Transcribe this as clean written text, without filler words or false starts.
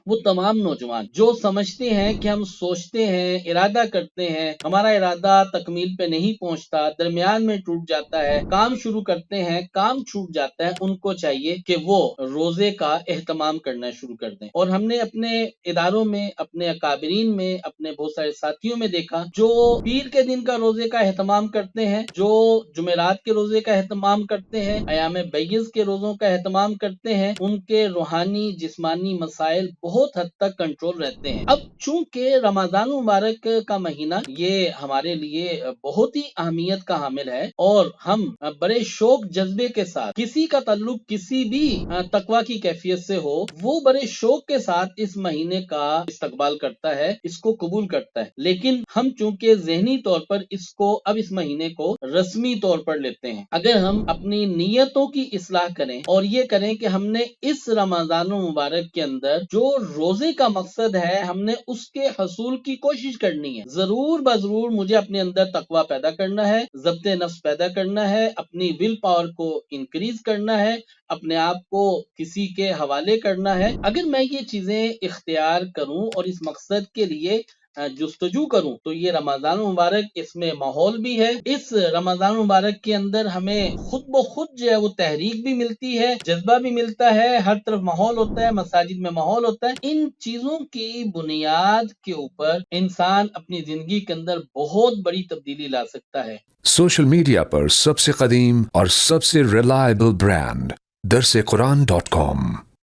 وہ تمام نوجوان جو سمجھتے ہیں کہ ہم سوچتے ہیں، ارادہ کرتے ہیں، ہمارا ارادہ تکمیل پہ نہیں پہنچتا، درمیان میں ٹوٹ جاتا ہے، کام شروع کرتے ہیں، کام چھوٹ جاتا ہے، ان کو چاہیے کہ وہ روزے کا اہتمام کرنا شروع کر دیں۔ اور ہم نے اپنے اداروں میں، اپنے اکابرین میں، اپنے بہت سارے ساتھیوں میں دیکھا جو پیر کے دن کا روزے کا اہتمام کرتے ہیں، جو جمعرات کے روزے کا اہتمام کرتے ہیں، ایام بیض کے روزوں کا اہتمام کرتے ہیں، ان کے روحانی جسمانی مسائل بہت حد تک کنٹرول رہتے ہیں۔ اب چونکہ رمضان مبارک کا مہینہ یہ ہمارے لیے بہت ہی اہمیت کا حامل ہے، اور ہم بڑے شوق جذبے کے ساتھ، کسی کا تعلق کسی بھی تقوی کی کیفیت سے ہو، وہ بڑے شوق کے ساتھ اس مہینے کا استقبال کرتا ہے، اس کو قبول کرتا ہے۔ لیکن ہم چونکہ ذہنی طور پر اب اس مہینے کو رسمی طور پر لیتے ہیں، اگر ہم اپنی نیتوں کی اصلاح کریں اور یہ کریں کہ ہم نے اس رمضان مبارک کے اندر جو روزے کا مقصد ہے، ہم نے اس کے حصول کی کوشش کرنی ہے، ضرور بضرور مجھے اپنے اندر تقوی پیدا کرنا ہے، ضبط نفس پیدا کرنا ہے، اپنی ول پاور کو انکریز کرنا ہے، اپنے آپ کو کسی کے حوالے کرنا ہے۔ اگر میں یہ چیزیں اختیار کروں اور اس مقصد کے لیے جستجو کروں تو یہ رمضان مبارک اس میں ماحول بھی ہے۔ اس رمضان مبارک کے اندر ہمیں خود بخود جو ہے وہ تحریک بھی ملتی ہے، جذبہ بھی ملتا ہے، ہر طرف ماحول ہوتا ہے، مساجد میں ماحول ہوتا ہے۔ ان چیزوں کی بنیاد کے اوپر انسان اپنی زندگی کے اندر بہت بڑی تبدیلی لا سکتا ہے۔ سوشل میڈیا پر سب سے قدیم اور سب سے ریلائبل برانڈ درس قرآن .com